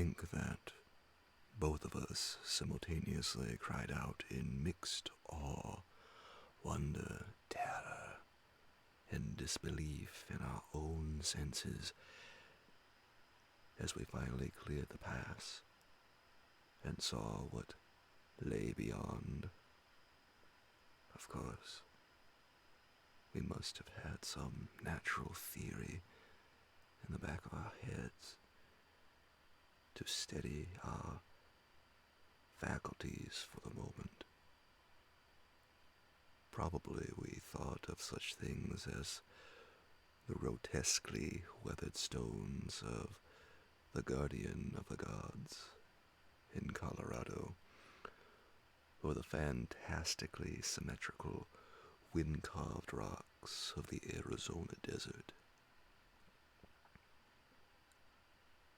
think that both of us simultaneously cried out in mixed awe, wonder, terror, and disbelief in our own senses as we finally cleared the pass and saw what lay beyond. Of course, we must have had some natural theory in the back of our heads to steady our faculties for the moment. Probably we thought of such things as the grotesquely weathered stones of the guardian of the gods in Colorado, or the fantastically symmetrical wind-carved rocks of the Arizona desert.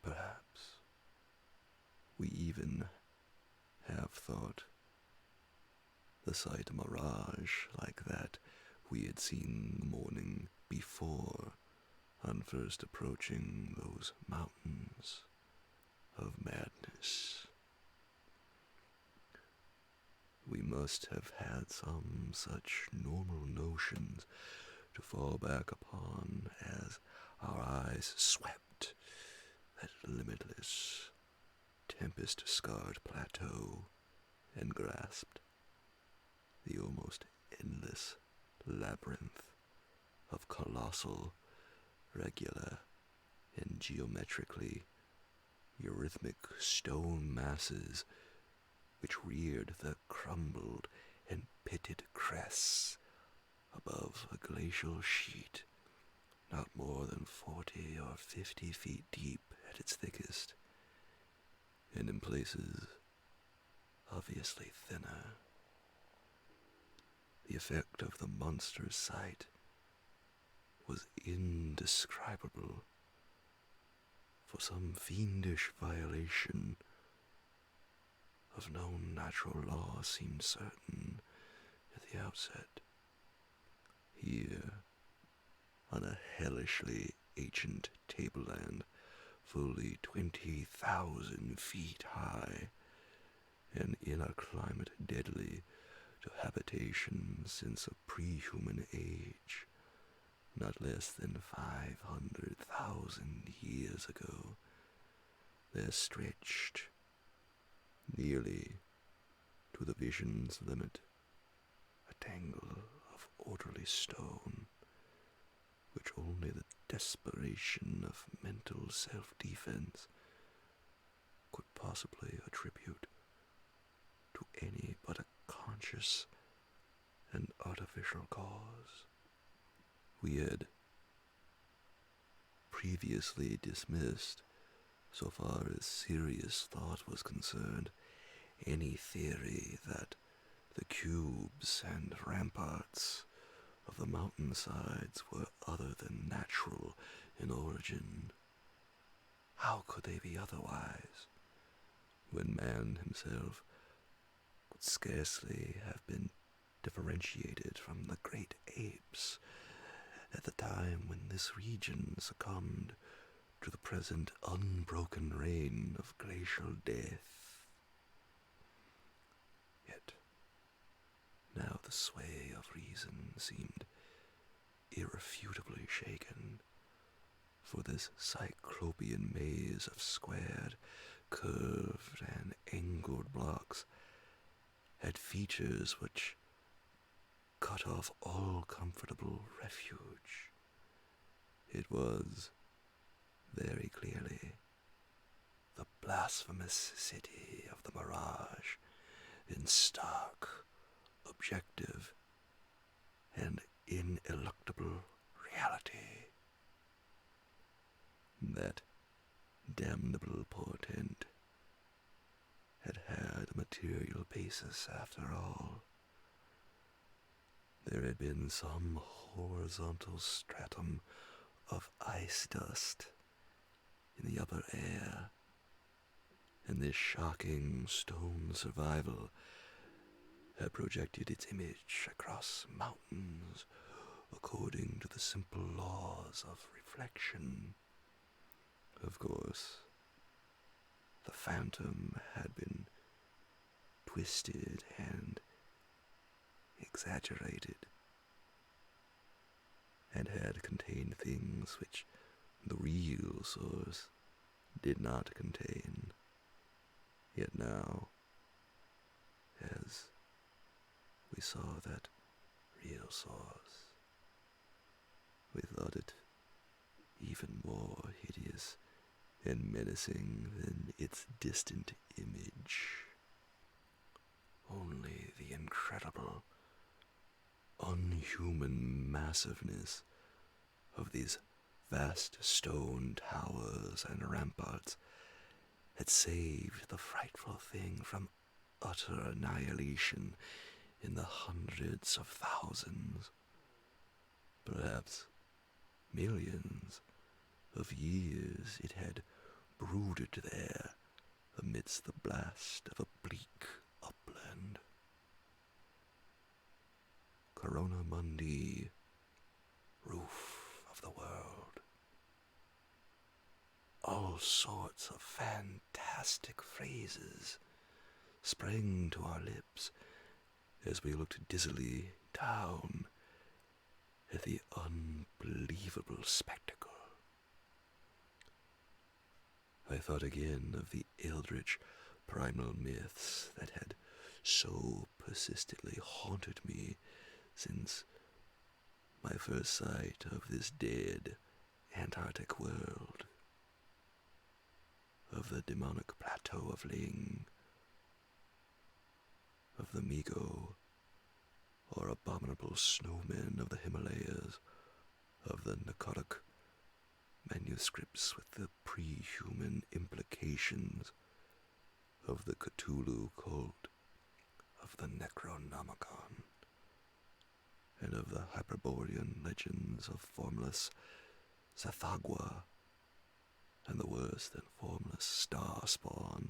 Perhaps we even have thought the sight a mirage like that we had seen the morning before on first approaching those mountains of madness. We must have had some such normal notions to fall back upon as our eyes swept that limitless, tempest-scarred plateau and grasped the almost endless labyrinth of colossal, regular, and geometrically eurythmic stone masses which reared the crumbled and pitted crests above a glacial sheet not more than 40 or 50 feet deep at its thickest, and in places obviously thinner. The effect of the monster's sight was indescribable, for some fiendish violation of known natural law seemed certain at the outset. Here, on a hellishly ancient tableland fully 20,000 feet high, and in a climate deadly to habitation since a pre-human age, not less than 500,000 years ago, there stretched, nearly to the vision's limit, a tangle of orderly stone, which only the desperation of mental self-defense could possibly attribute to any but a conscious and artificial cause. We had previously dismissed, so far as serious thought was concerned, any theory that the cubes and ramparts of the mountainsides were other than natural in origin. How could they be otherwise, when man himself could scarcely have been differentiated from the great apes at the time when this region succumbed to the present unbroken reign of glacial death? Yet, now the sway of reason seemed irrefutably shaken, for this cyclopean maze of squared, curved, and angled blocks had features which cut off all comfortable refuge. It was, very clearly, the blasphemous city of the mirage, in stark, objective, and ineluctable reality. That damnable portent had a material basis after all. There had been some horizontal stratum of ice dust in the upper air, and this shocking stone survival had projected its image across mountains according to the simple laws of reflection. Of course, phantom had been twisted and exaggerated, and had contained things which the real source did not contain. Yet now, as we saw that real source, we thought it even more hideous and menacing than its distant image. Only the incredible, unhuman massiveness of these vast stone towers and ramparts had saved the frightful thing from utter annihilation in the hundreds of thousands, perhaps millions of years it had brooded there amidst the blast of a bleak upland. Corona Mundi, roof of the world. All sorts of fantastic phrases sprang to our lips as we looked dizzily down at the unbelievable spectacle. I thought again of the eldritch primal myths that had so persistently haunted me since my first sight of this dead Antarctic world, of the demonic plateau of Ling, of the Migo, or abominable snowmen of the Himalayas, of the narcotic manuscripts with the pre-human implications, of the Cthulhu cult, of the Necronomicon, and of the Hyperborean legends of formless Sathagwa, and the worse than formless star spawn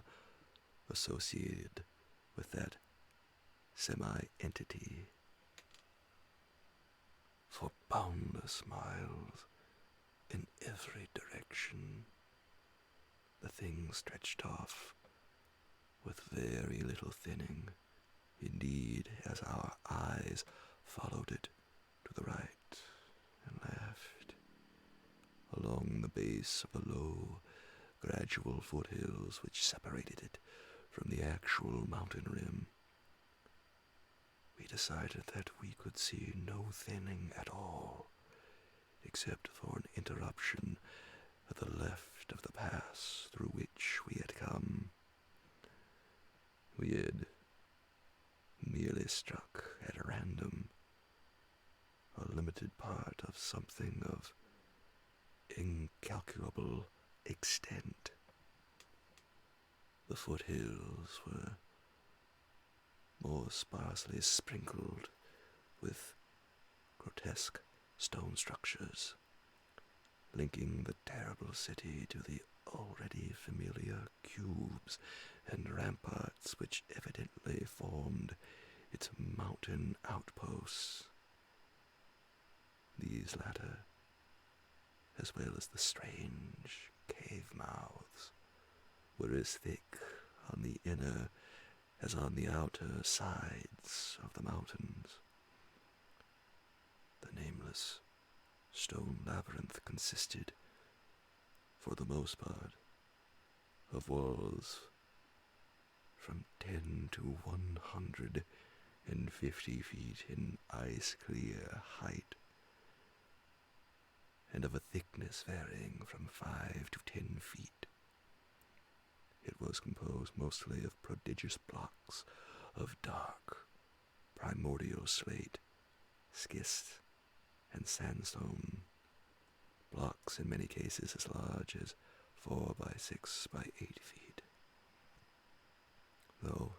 associated with that semi-entity. For boundless miles, in every direction, the thing stretched off with very little thinning, indeed, as our eyes followed it to the right and left, along the base of the low, gradual foothills which separated it from the actual mountain rim. We decided that we could see no thinning at all, except for an interruption at the left of the pass through which we had come. We had merely struck at random a limited part of something of incalculable extent. The foothills were more sparsely sprinkled with grotesque stone structures, linking the terrible city to the already familiar cubes and ramparts which evidently formed its mountain outposts. These latter, as well as the strange cave mouths, were as thick on the inner as on the outer sides of the mountains. The nameless stone labyrinth consisted, for the most part, of walls from 10 to 150 feet in ice-clear height, and of a thickness varying from 5 to 10 feet. It was composed mostly of prodigious blocks of dark, primordial slate, schist, and sandstone, blocks in many cases as large as 4 by 6 by 8 feet. Though,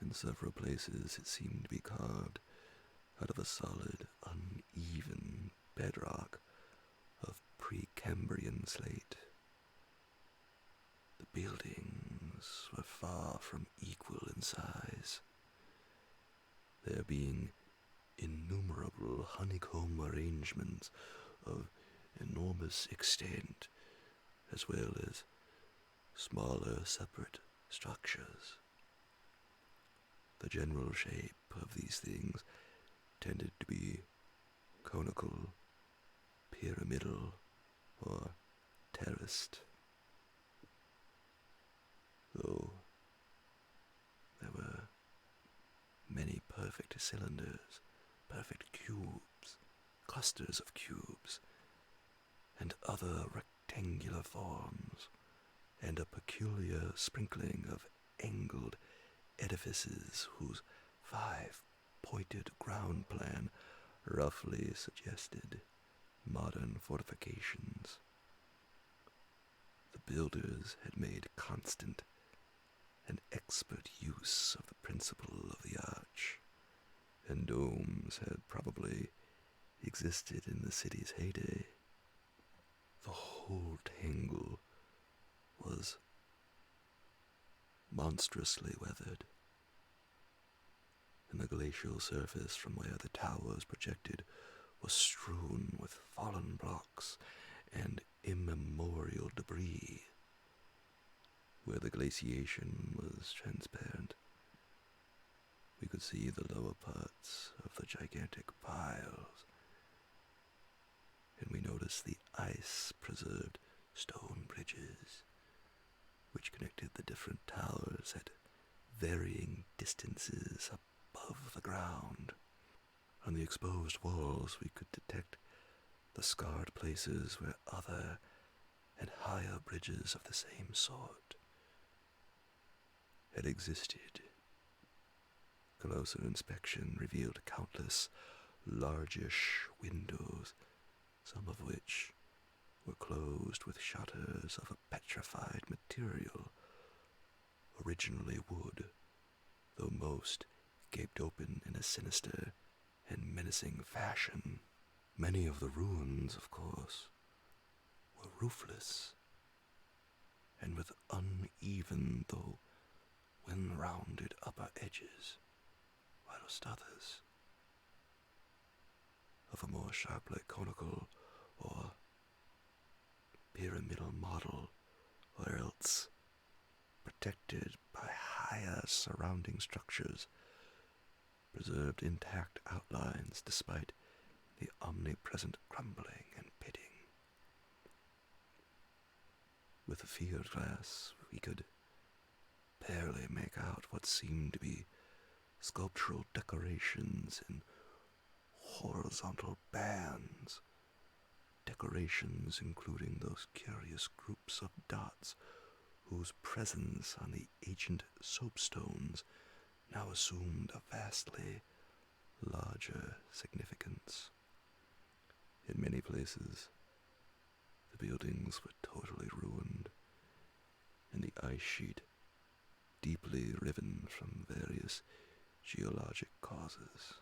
in several places it seemed to be carved out of a solid, uneven bedrock of Precambrian slate. The buildings were far from equal in size, there being innumerable honeycomb arrangements of enormous extent, as well as smaller separate structures. The general shape of these things tended to be conical, pyramidal, or terraced, though there were many perfect cylinders, perfect cubes, clusters of cubes, and other rectangular forms, and a peculiar sprinkling of angled edifices whose five-pointed ground plan roughly suggested modern fortifications. The builders had made constant and expert use of the principle of the arch, and domes had probably existed in the city's heyday. The whole tangle was monstrously weathered, and the glacial surface from where the towers projected was strewn with fallen blocks and immemorial debris. Where the glaciation was transparent, we could see the lower parts of the gigantic piles, and we noticed the ice-preserved stone bridges which connected the different towers at varying distances above the ground. On the exposed walls we could detect the scarred places where other and higher bridges of the same sort had existed. Closer inspection revealed countless largish windows, some of which were closed with shutters of a petrified material, originally wood, though most gaped open in a sinister and menacing fashion. Many of the ruins, of course, were roofless, and with uneven though well-rounded upper edges, whilst others, of a more sharply conical or pyramidal model, or else protected by higher surrounding structures, preserved intact outlines despite the omnipresent crumbling and pitting. With a field glass, we could barely make out what seemed to be sculptural decorations in horizontal bands, decorations including those curious groups of dots whose presence on the ancient soapstones now assumed a vastly larger significance. In many places, the buildings were totally ruined, and the ice sheet deeply riven from various geologic causes.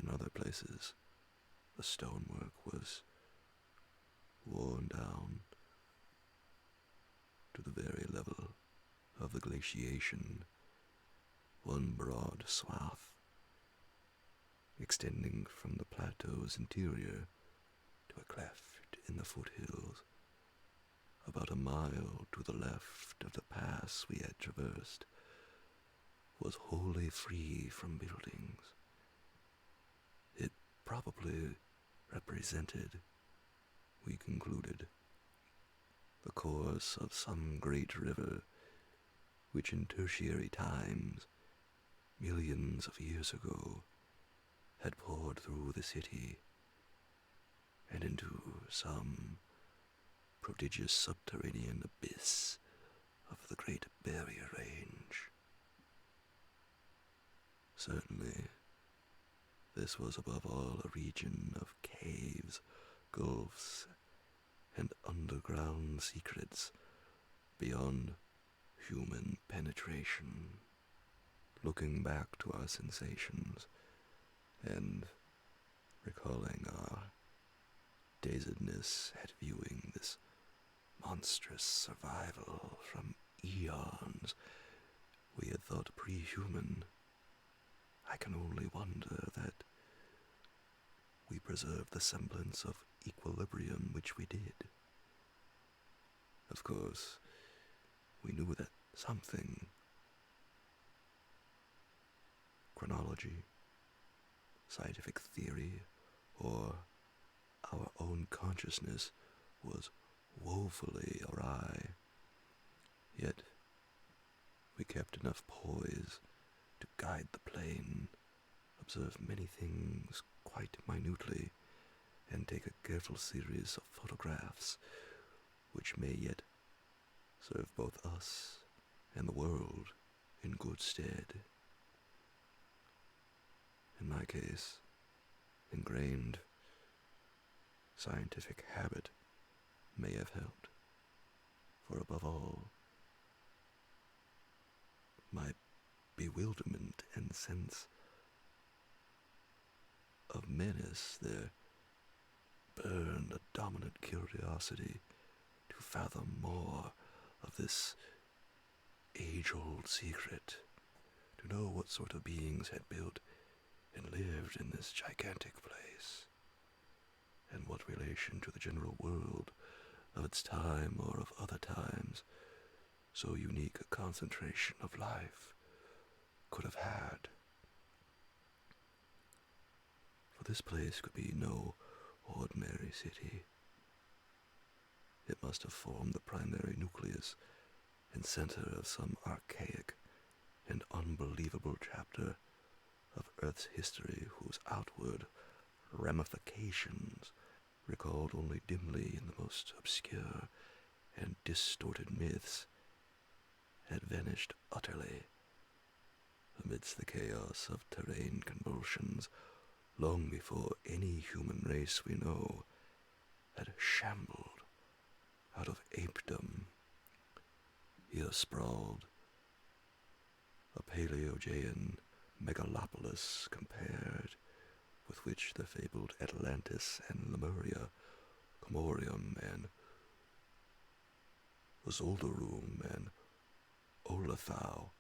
In other places, the stonework was worn down to the very level of the glaciation, one broad swath extending from the plateau's interior to a cleft in the foothills, about a mile to the left of the pass we had traversed, was wholly free from buildings. It probably represented, we concluded, the course of some great river which in tertiary times, millions of years ago, had poured through the city and into some prodigious subterranean abyss of the Great Barrier Range. Certainly, this was above all a region of caves, gulfs, and underground secrets beyond human penetration. Looking back to our sensations and recalling our dazedness at viewing this monstrous survival from eons we had thought pre-human, I can only wonder that we preserved the semblance of equilibrium which we did. Of course, we knew that something, chronology, scientific theory, or our own consciousness was woefully awry. Yet, we kept enough poise to guide the plane, observe many things quite minutely, and take a careful series of photographs which may yet serve both us and the world in good stead. In my case, ingrained scientific habit may have helped, for above all, my bewilderment and sense of menace there burned a dominant curiosity to fathom more of this age-old secret, to know what sort of beings had built and lived in this gigantic place, and what relation to the general world of its time or of other times so unique a concentration of life could have had. For this place could be no ordinary city. It must have formed the primary nucleus and center of some archaic and unbelievable chapter of Earth's history whose outward ramifications, recalled only dimly in the most obscure and distorted myths, had vanished utterly amidst the chaos of terrain convulsions long before any human race we know had shambled out of apedom. Here sprawled a Paleogean megalopolis compared with which the fabled Atlantis and Lemuria, Comorium and Zolderum and Olafau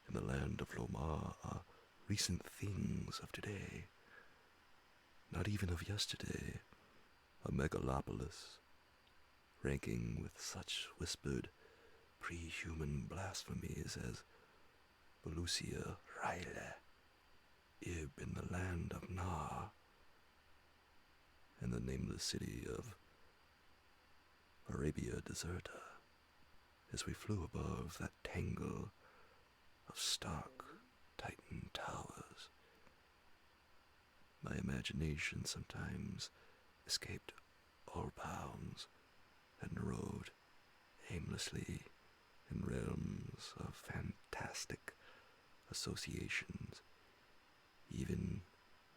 in the land of Lomar are recent things of today, not even of yesterday. A megalopolis ranking with such whispered pre-human blasphemies as Belusia, Ryle, Ib in the land of Nar, and the nameless city of Arabia Deserta, as we flew above that tangle of stark Titan towers. My imagination sometimes escaped all bounds and roved aimlessly in realms of fantastic associations, even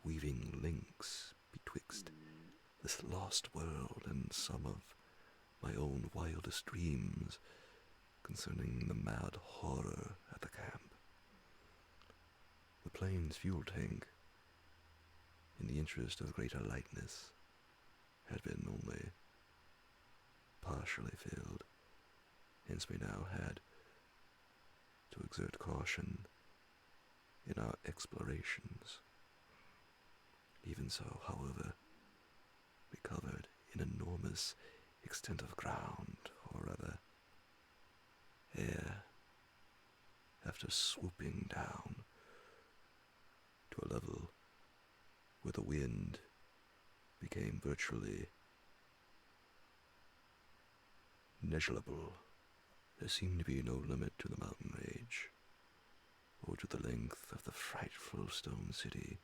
weaving links betwixt this lost world and some of my own wildest dreams concerning the mad horror at the camp. The plane's fuel tank, in the interest of greater lightness, had been only partially filled, hence we now had to exert caution in our explorations. Even so, however, we covered an enormous extent of ground, or rather, air, after swooping down to a level where the wind became virtually negligible. There seemed to be no limit to the mountain range, or to the length of the frightful stone city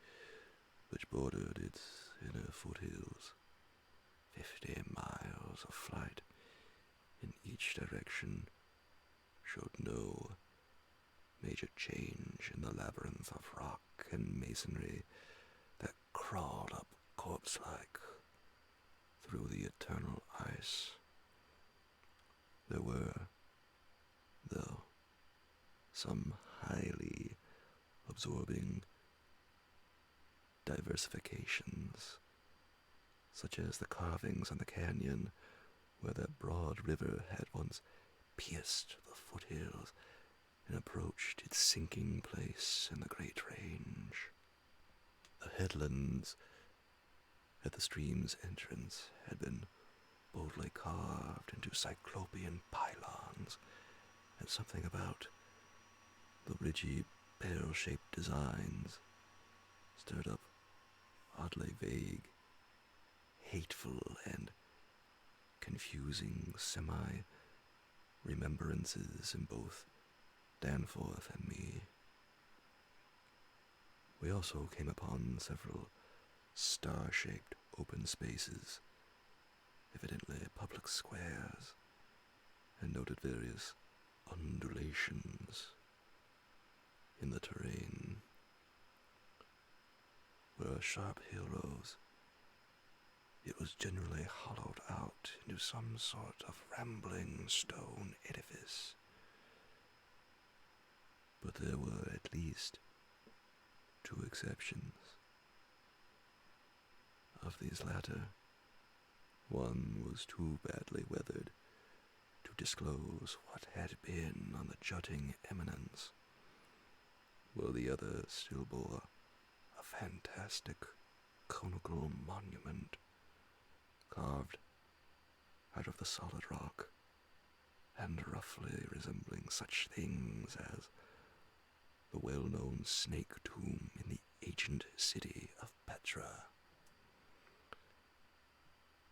which bordered its inner foothills. 50 miles of flight in each direction showed no major change in the labyrinth of rock and masonry that crawled up corpse-like through the eternal ice. There were, though, some highly absorbing diversifications, such as the carvings on the canyon where that broad river had once pierced the foothills and approached its sinking place in the great range. The headlands at the stream's entrance had been boldly carved into cyclopean pylons, and something about the ridgy, barrel-shaped designs stirred up oddly vague, hateful, and confusing semi-remembrances in both Danforth and me. We also came upon several star-shaped open spaces, evidently public squares, and noted various undulations in the terrain. Where a sharp hill rose, it was generally hollowed out into some sort of rambling stone edifice. But there were at least 2 exceptions. Of these latter, one was too badly weathered to disclose what had been on the jutting eminence, while the other still bore a fantastic conical monument carved out of the solid rock, and roughly resembling such things as the well-known snake tomb in the ancient city of Petra.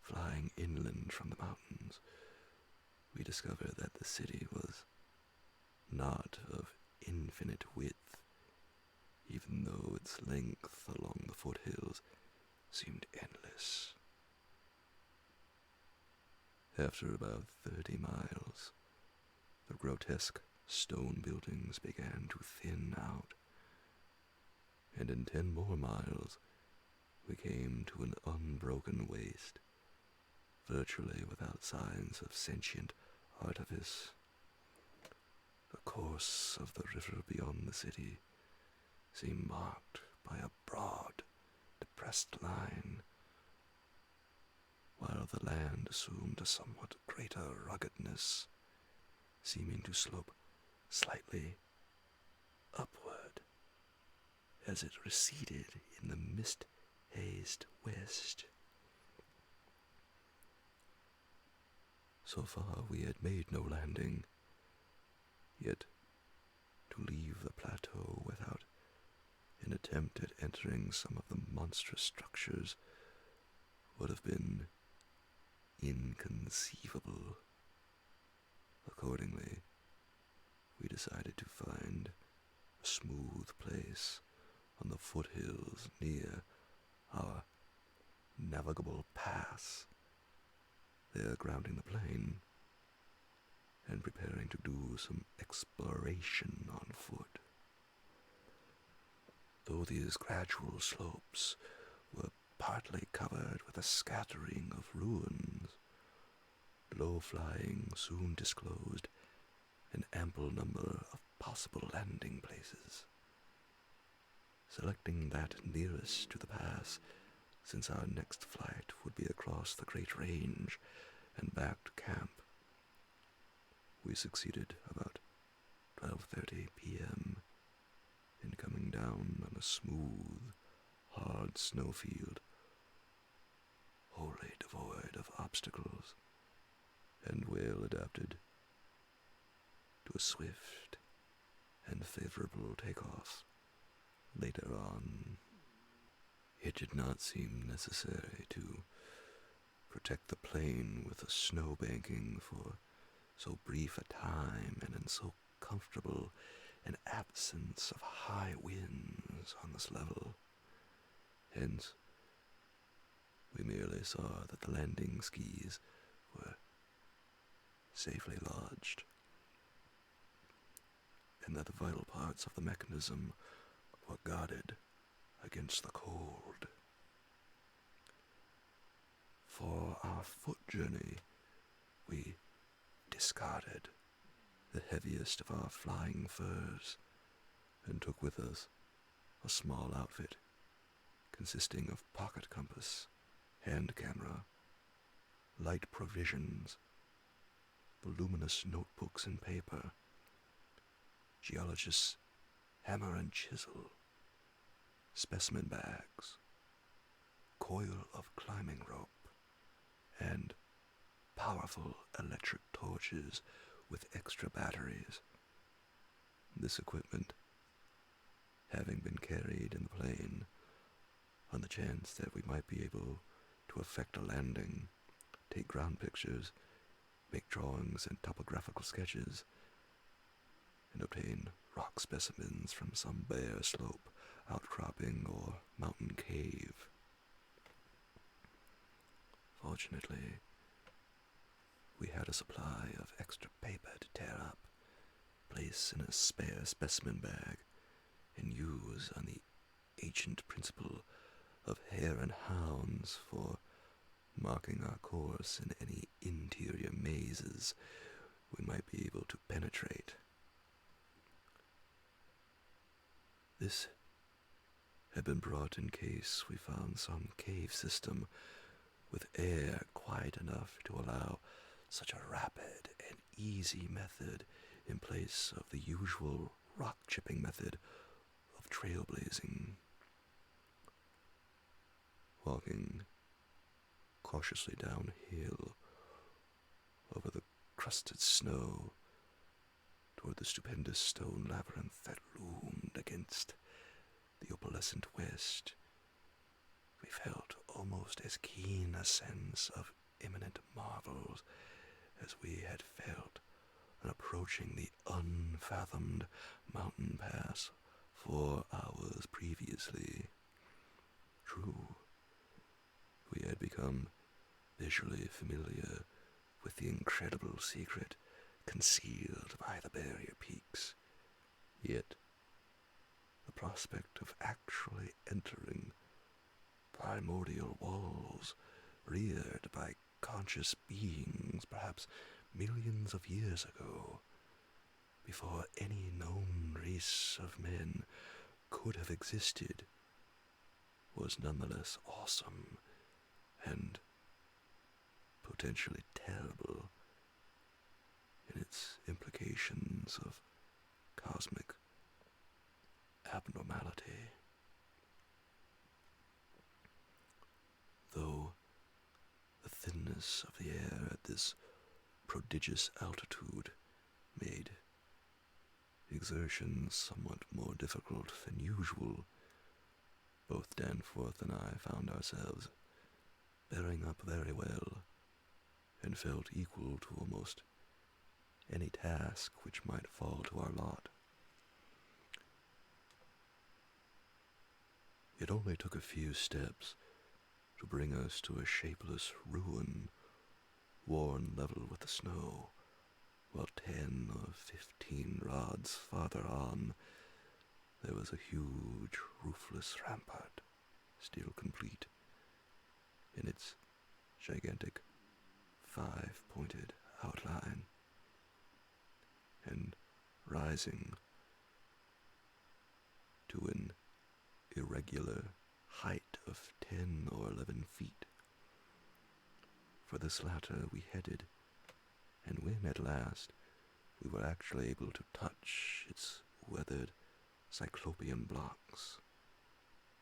Flying inland from the mountains, we discovered that the city was not of infinite width, even though its length along the foothills seemed endless. After about 30 miles, the grotesque stone buildings began to thin out, and in 10 more miles we came to an unbroken waste, virtually without signs of sentient artifice. The course of the river beyond the city seemed marked by a broad, depressed line, while the land assumed a somewhat greater ruggedness, seeming to slope slightly upward as it receded in the mist-hazed west. So far we had made no landing, yet to leave the plateau without an attempt at entering some of the monstrous structures would have been inconceivable. Accordingly, we decided to find a smooth place on the foothills near our navigable pass, there grounding the plane and preparing to do some exploration on foot. Though these gradual slopes were partly covered with a scattering of ruins, low-flying soon disclosed an ample number of possible landing places. Selecting that nearest to the pass, since our next flight would be across the Great Range and back to camp, we succeeded about 12:30 p.m. in coming down on a smooth, hard snowfield, wholly devoid of obstacles, and well adapted to a swift and favorable takeoff later on. It did not seem necessary to protect the plane with a snow banking for so brief a time and in so comfortable an absence of high winds on this level. Hence, we merely saw that the landing skis were safely lodged, and that the vital parts of the mechanism were guarded against the cold. For our foot journey, we discarded the heaviest of our flying furs and took with us a small outfit consisting of pocket compass, hand camera, light provisions, voluminous notebooks and paper, geologist's hammer and chisel, specimen bags, coil of climbing rope, and powerful electric torches with extra batteries. This equipment, having been carried in the plane on the chance that we might be able to effect a landing, take ground pictures, make drawings and topographical sketches, and obtain rock specimens from some bare slope, outcropping, or mountain cave. Fortunately, we had a supply of extra paper to tear up, place in a spare specimen bag, and use on the ancient principle of hare and hounds for marking our course in any interior mazes we might be able to penetrate. This had been brought in case we found some cave system with air quiet enough to allow such a rapid and easy method in place of the usual rock-chipping method of trailblazing. Walking cautiously downhill over the crusted snow toward the stupendous stone labyrinth that loomed against the opalescent west, we felt almost as keen a sense of imminent marvels as we had felt on approaching the unfathomed mountain pass 4 hours previously. True, we had become visually familiar with the incredible secret concealed by the barrier peaks, yet the prospect of actually entering primordial walls reared by conscious beings perhaps millions of years ago, before any known race of men could have existed, was nonetheless awesome and potentially terrible in its implications of cosmic abnormality. Though the thinness of the air at this prodigious altitude made exertion somewhat more difficult than usual, both Danforth and I found ourselves bearing up very well, and felt equal to almost any task which might fall to our lot. It only took a few steps to bring us to a shapeless ruin, worn level with the snow, while 10 or 15 rods farther on there was a huge roofless rampart, still complete in its gigantic 5-pointed outline, and rising to an irregular height of 10 or 11 feet. For this latter we headed, and when at last we were actually able to touch its weathered cyclopean blocks,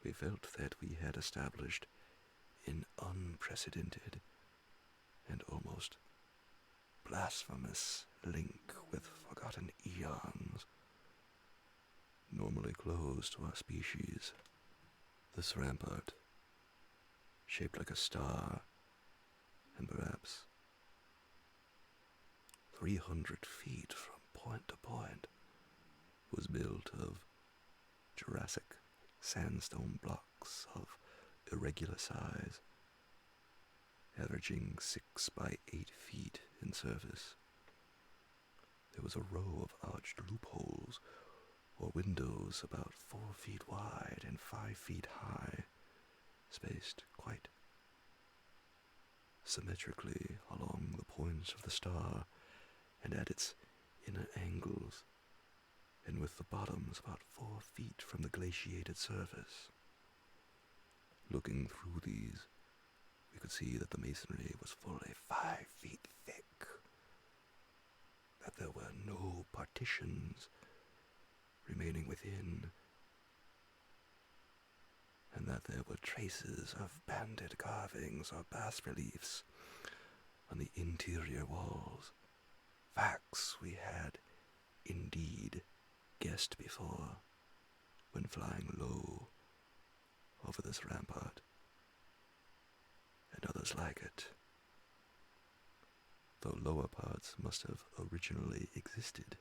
we felt that we had established an unprecedented and almost blasphemous link with forgotten eons, normally closed to our species. This rampart, shaped like a star, and perhaps 300 feet from point to point, was built of Jurassic sandstone blocks of irregular size, averaging 6 by 8 feet in surface. There was a row of arched loopholes, or windows about 4 feet wide and 5 feet high, spaced quite symmetrically along the points of the star and at its inner angles, and with the bottoms about 4 feet from the glaciated surface. Looking through these, we could see that the masonry was fully 5 feet thick, that there were no partitions remaining within, and that there were traces of banded carvings or bas-reliefs on the interior walls, facts we had indeed guessed before when flying low over this rampart, and others like it, though lower parts must have originally existed.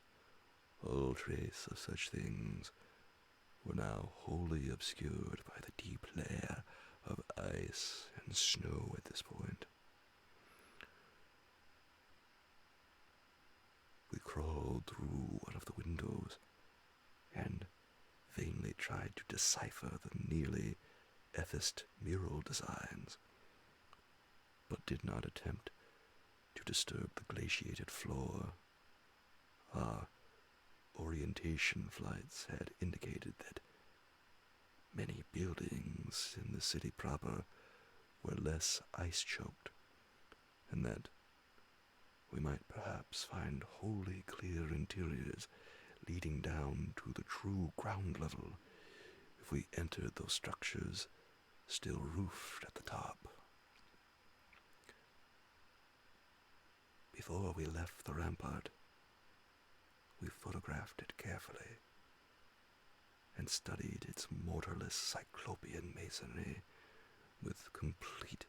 All trace of such things were now wholly obscured by the deep layer of ice and snow at this point. We crawled through one of the windows and vainly tried to decipher the nearly ethiced mural designs, but did not attempt to disturb the glaciated floor. Our orientation flights had indicated that many buildings in the city proper were less ice-choked, and that we might perhaps find wholly clear interiors leading down to the true ground level if we entered those structures still roofed at the top. Before we left the rampart, we photographed it carefully and studied its mortarless cyclopean masonry with complete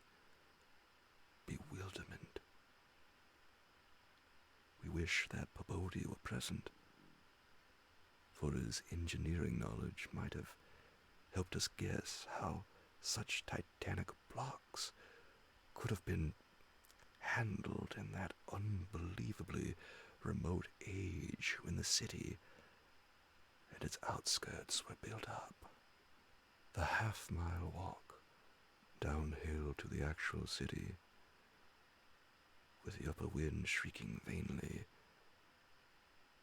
bewilderment. We wish that Pobodi were present, for his engineering knowledge might have helped us guess how such titanic blocks could have been handled in that unbelievably remote age when the city and its outskirts were built up. The half-mile walk downhill to the actual city, with the upper wind shrieking vainly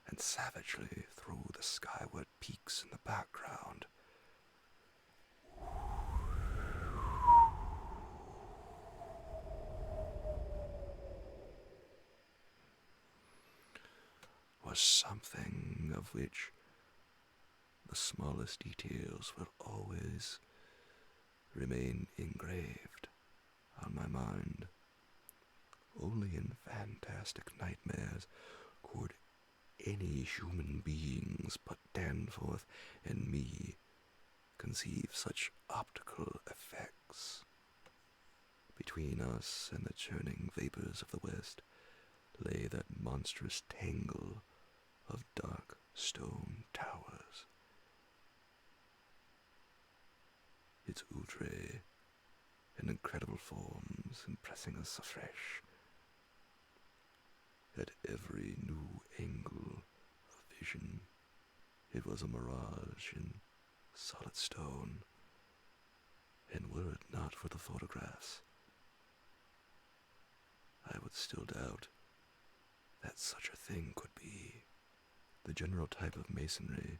and savagely through the skyward peaks in the background, was something of which the smallest details will always remain engraved on my mind. Only in fantastic nightmares could any human beings but Danforth and me conceive such optical effects. Between us and the churning vapors of the west lay that monstrous tangle of dark stone towers, its outre and incredible forms impressing us afresh at every new angle of vision. It was a mirage in solid stone, and were it not for the photographs, I would still doubt that such a thing could be. The general type of masonry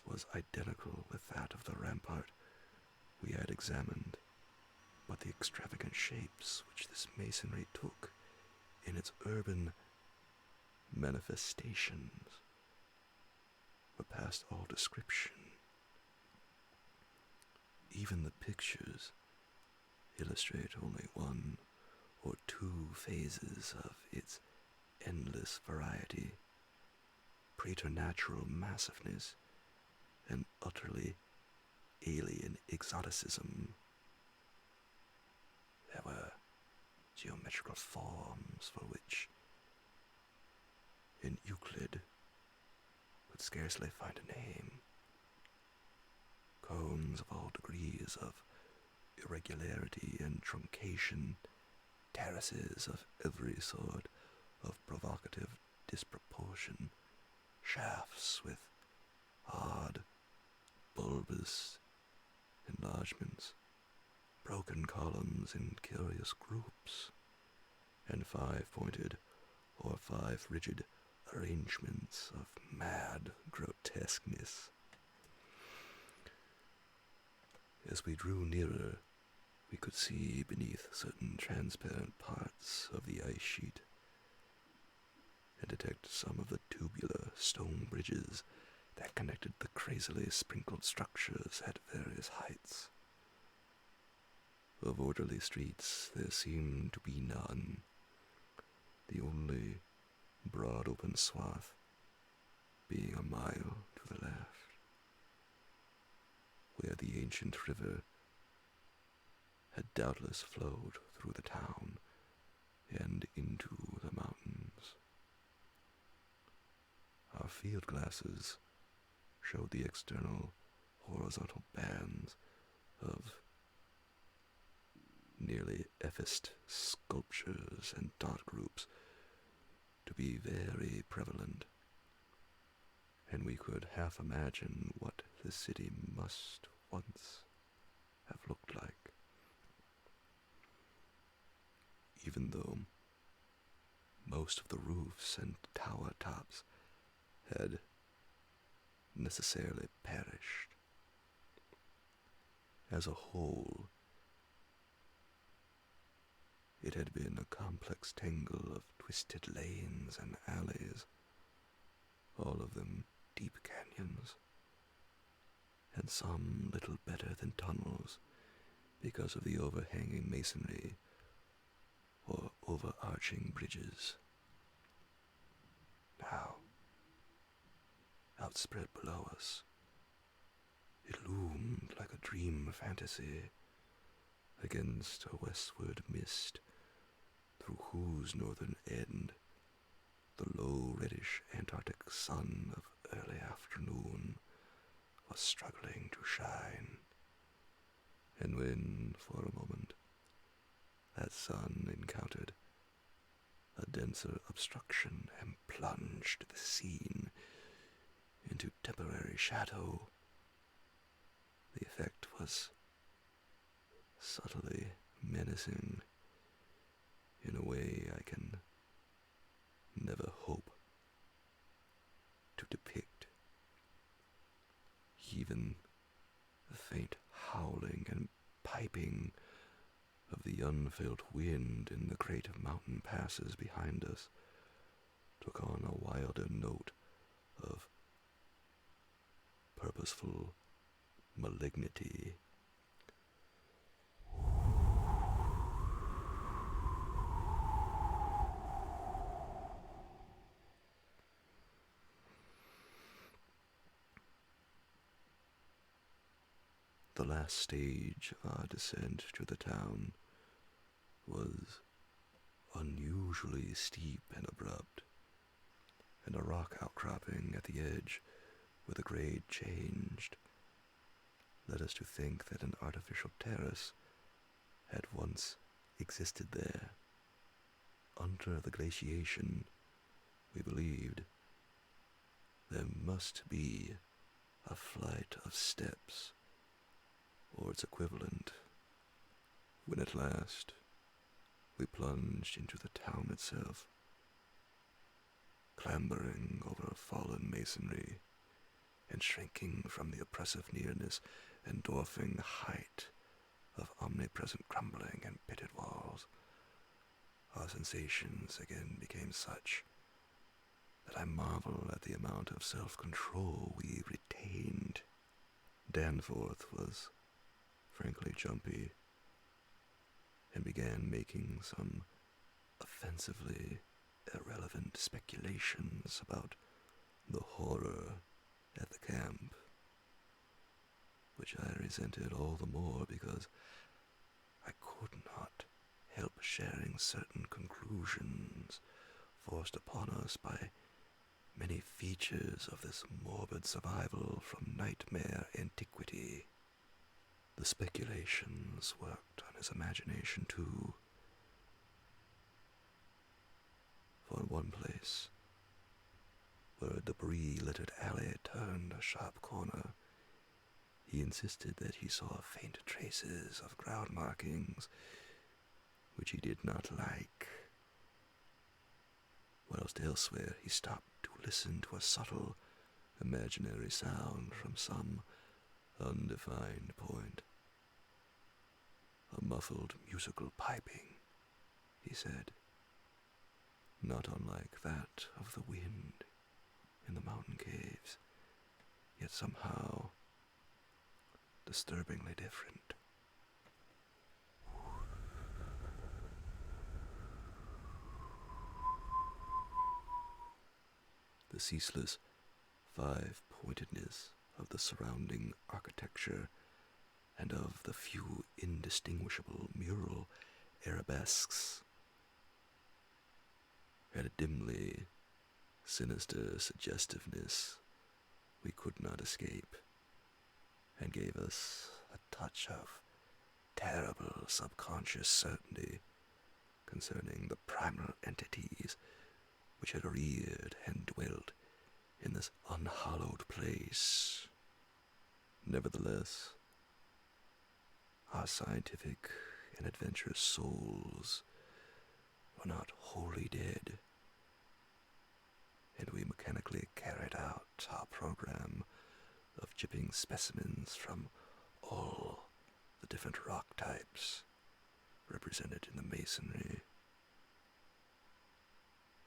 was identical with that of the rampart we had examined, but the extravagant shapes which this masonry took in its urban manifestations were past all description. Even the pictures illustrate only one or two phases of its endless variety, preternatural massiveness, and utterly alien exoticism. There were geometrical forms for which in Euclid would scarcely find a name. Cones of all degrees of irregularity and truncation, terraces of every sort of provocative disproportion, shafts with odd, bulbous enlargements, broken columns in curious groups, and five-pointed or five-rigid arrangements of mad grotesqueness. As we drew nearer, we could see beneath certain transparent parts of the ice sheet, and detect some of the tubular stone bridges that connected the crazily sprinkled structures at various heights. Of orderly streets there seemed to be none, the only broad open swath being a mile to the left, where the ancient river had doubtless flowed through the town and into the mountains. Our field glasses showed the external horizontal bands of nearly effaced sculptures and dot groups to be very prevalent, and we could half imagine what the city must once have looked like, even though most of the roofs and tower tops had necessarily perished. As a whole, it had been a complex tangle of twisted lanes and alleys, all of them deep canyons, and some little better than tunnels because of the overhanging masonry or overarching bridges. Now, outspread below us, it loomed like a dream fantasy against a westward mist through whose northern end the low reddish Antarctic sun of early afternoon was struggling to shine. And when, for a moment, that sun encountered a denser obstruction and plunged the scene into temporary shadow, the effect was subtly menacing in a way I can never hope to depict. Even the faint howling and piping of the unfelt wind in the great mountain passes behind us took on a wilder note of purposeful malignity. The last stage of our descent to the town was unusually steep and abrupt, and a rock outcropping at the edge where the grade changed led us to think that an artificial terrace had once existed there. Under the glaciation, we believed, there must be a flight of steps, or its equivalent, when at last we plunged into the town itself, clambering over fallen masonry and shrinking from the oppressive nearness and dwarfing height of omnipresent crumbling and pitted walls. Our sensations again became such that I marvel at the amount of self-control we retained. Danforth was frankly jumpy and began making some offensively irrelevant speculations about the horror at the camp, which I resented all the more because I could not help sharing certain conclusions forced upon us by many features of this morbid survival from nightmare antiquity. The speculations worked on his imagination too. For in one place, where a debris-littered alley turned a sharp corner, he insisted that he saw faint traces of ground markings, which he did not like, whilst elsewhere he stopped to listen to a subtle, imaginary sound from some undefined point. A muffled musical piping, he said, not unlike that of the wind in the mountain caves, yet somehow disturbingly different. the ceaseless five-pointedness of the surrounding architecture, and of the few indistinguishable mural arabesques, had a dimly sinister suggestiveness we could not escape, and gave us a touch of terrible subconscious certainty concerning the primal entities which had reared and dwelt in this unhallowed place. Nevertheless, our scientific and adventurous souls were not wholly dead, and we mechanically carried out our program of chipping specimens from all the different rock types represented in the masonry.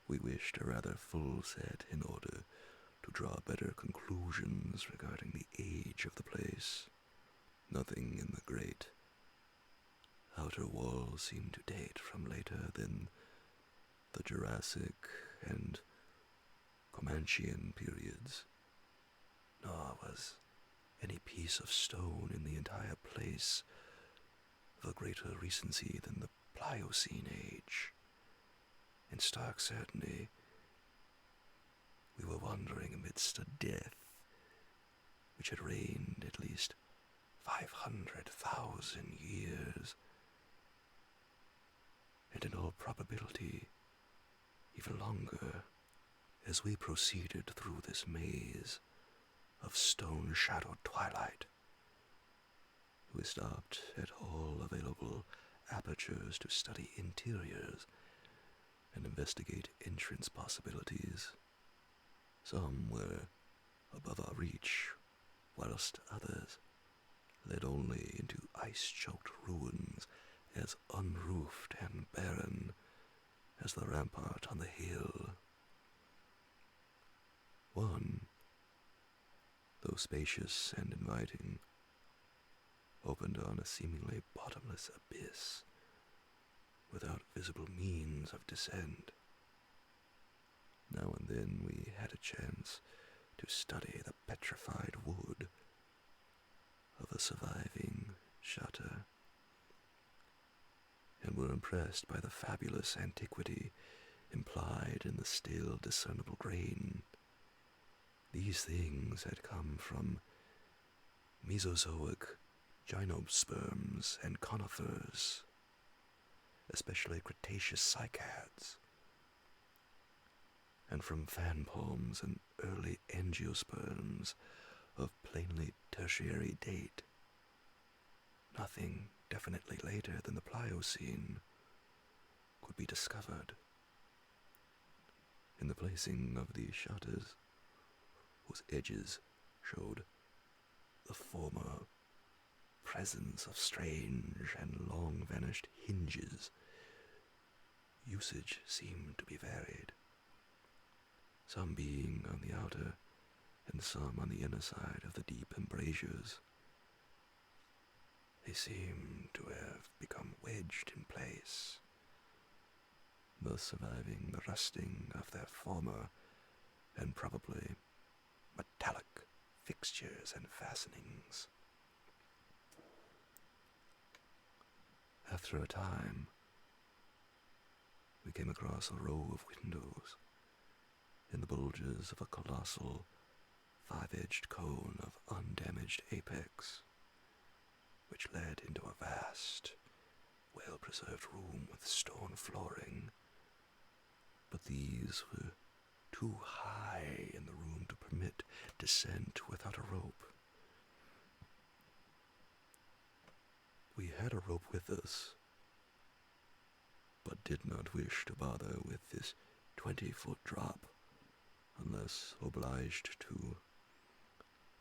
We wished a rather full set in order to draw better conclusions regarding the age of the place. Nothing in the great outer wall seemed to date from later than the Jurassic and Comanchean periods, nor was any piece of stone in the entire place of a greater recency than the Pliocene age. In stark certainty, we were wandering amidst a death which had reigned at least 500,000 years, and in all probability even longer. As we proceeded through this maze of stone-shadowed twilight, we stopped at all available apertures to study interiors and investigate entrance possibilities. Some were above our reach, whilst others led only into ice-choked ruins as unroofed and barren as the rampart on the hill. One, though spacious and inviting, opened on a seemingly bottomless abyss without visible means of descent. Now and then we had a chance to study the petrified wood of a surviving shutter, and were impressed by the fabulous antiquity implied in the still discernible grain. These things had come from Mesozoic gymnosperms and conifers, especially Cretaceous cycads, and from fan palms and early angiosperms of plainly tertiary date. Nothing definitely later than the Pliocene could be discovered. In the placing of these shutters, whose edges showed the former presence of strange and long-vanished hinges, usage seemed to be varied, some being on the outer and some on the inner side of the deep embrasures. They seemed to have become wedged in place, thus surviving the rusting of their former and probably metallic fixtures and fastenings. After a time, we came across a row of windows in the bulges of a colossal, five-edged cone of undamaged apex, which led into a vast, well-preserved room with stone flooring. But these were too high in the room to permit descent without a rope. We had a rope with us, but did not wish to bother with this 20-foot drop unless obliged to,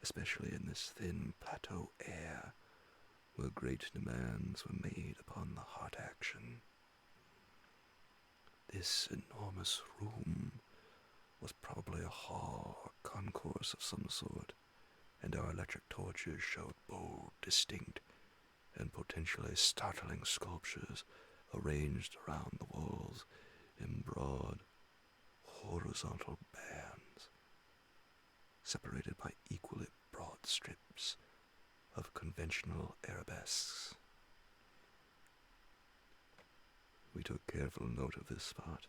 especially in this thin plateau air where great demands were made upon the heart action. This enormous room was probably a hall or concourse of some sort, and our electric torches showed bold, distinct, and potentially startling sculptures arranged around the walls in broad, horizontal bands. separated by equally broad strips of conventional arabesques. We took careful note of this spot,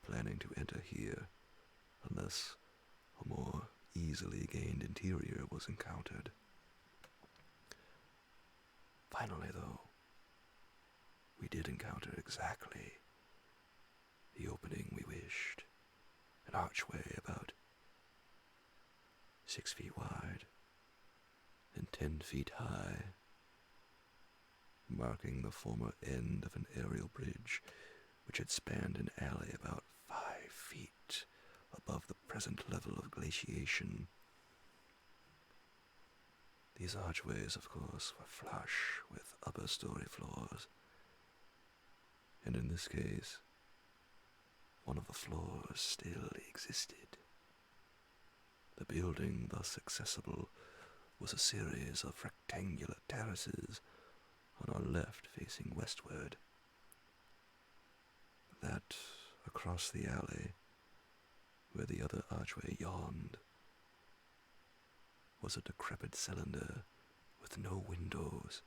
planning to enter here unless a more easily gained interior was encountered. Finally, though, we did encounter exactly the opening we wished, an archway about 6 feet wide and 10 feet high, marking the former end of an aerial bridge which had spanned an alley about 5 feet above the present level of glaciation. These archways, of course, were flush with upper story floors, and in this case, one of the floors still existed. The building thus accessible was a series of rectangular terraces on our left facing westward. That across the alley, where the other archway yawned, was a decrepit cylinder with no windows,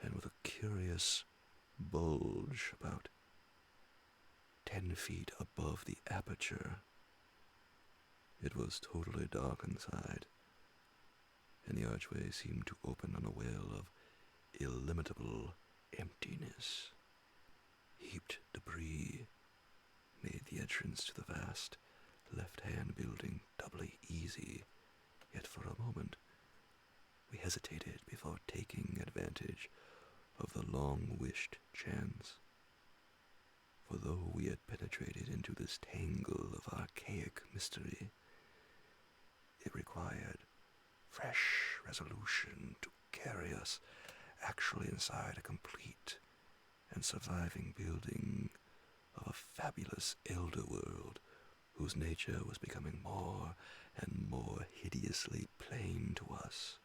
and with a curious bulge about 10 feet above the aperture. It was totally dark inside, and the archway seemed to open on a well of illimitable emptiness. Heaped debris made the entrance to the vast left-hand building doubly easy, yet for a moment we hesitated before taking advantage of the long-wished chance. For though we had penetrated into this tangle of archaic mystery, it required fresh resolution to carry us actually inside a complete and surviving building of a fabulous elder world whose nature was becoming more and more hideously plain to us.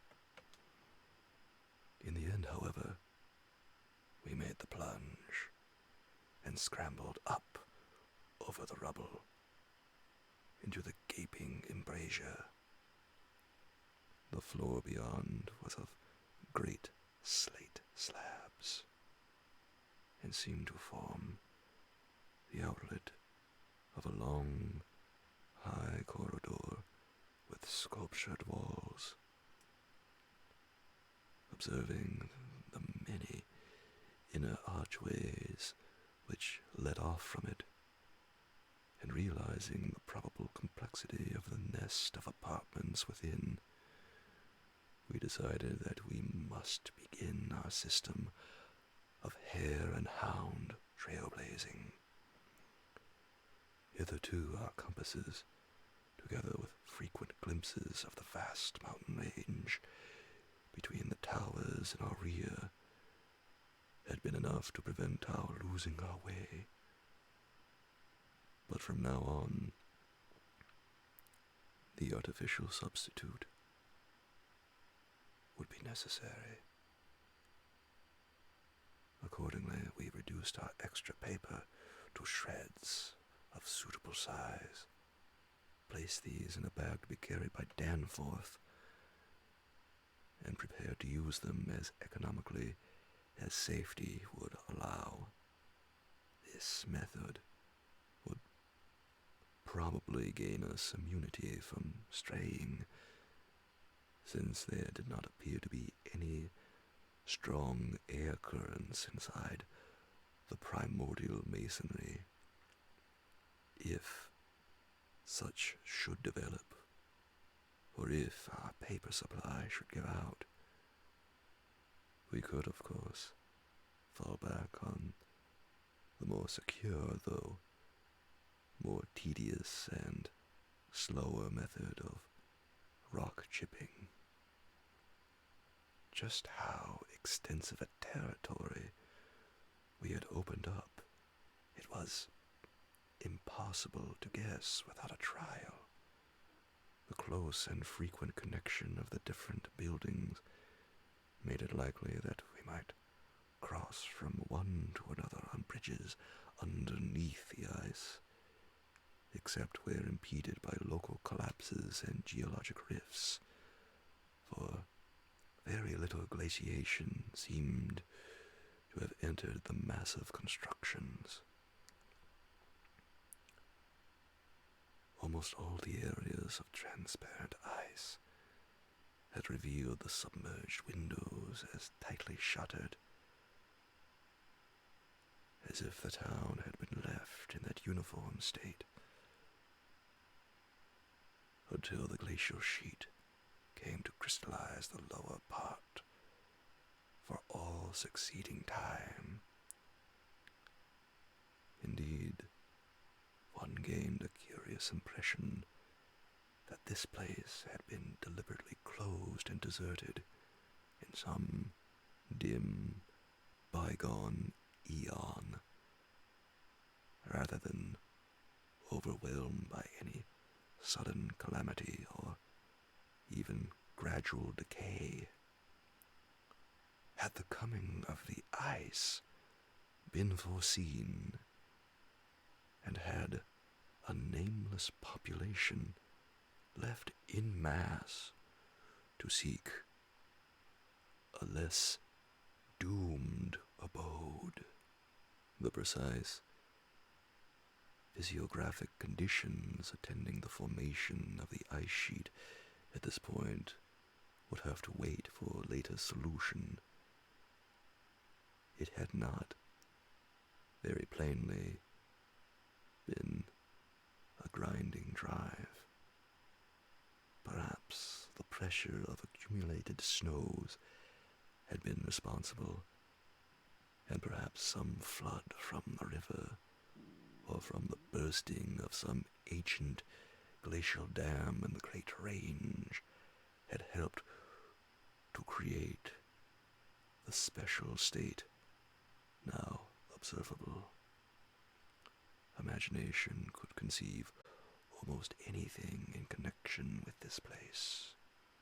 In the end, however, we made the plunge and scrambled up over the rubble into the gaping embrasure. The floor beyond was of great slate slabs and seemed to form the outlet of a long, high corridor with sculptured walls. Observing the many inner archways which led off from it, and realizing the probable complexity of the nest of apartments within, we decided that we must begin our system of hare and hound trailblazing. Hitherto our compasses, together with frequent glimpses of the vast mountain range between the towers in our rear, had been enough to prevent our losing our way. But from now on, the artificial substitute would be necessary. Accordingly, we reduced our extra paper to shreds of suitable size, placed these in a bag to be carried by Danforth, and prepared to use them as economically as safety would allow. This method would probably gain us immunity from straying, since there did not appear to be any strong air currents inside the primordial masonry. If such should develop, or if our paper supply should give out, we could, of course, fall back on the more secure, though more tedious and slower method of rock chipping. Just how extensive a territory we had opened up, it was impossible to guess without a trial. The close and frequent connection of the different buildings made it likely that we might cross from one to another on bridges underneath the ice, except where impeded by local collapses and geologic rifts, for very little glaciation seemed to have entered the massive constructions. Almost all the areas of transparent ice had revealed the submerged windows as tightly shuttered, as if the town had been left in that uniform state, until the glacial sheet came to crystallize the lower part for all succeeding time. Indeed, one gained a curious impression that this place had been deliberately closed and deserted in some dim, bygone eon, rather than overwhelmed by any sudden calamity or even gradual decay. Had the coming of the ice been foreseen, and had a nameless population left in mass to seek a less doomed abode? The precise physiographic conditions attending the formation of the ice sheet at this point would have to wait for later solution. It had not, very plainly, been a grinding drive. Perhaps the pressure of accumulated snows had been responsible, and perhaps some flood from the river, or from the bursting of some ancient glacial dam in the Great Range, had helped to create the special state now observable. Imagination could conceive almost anything in connection with this place.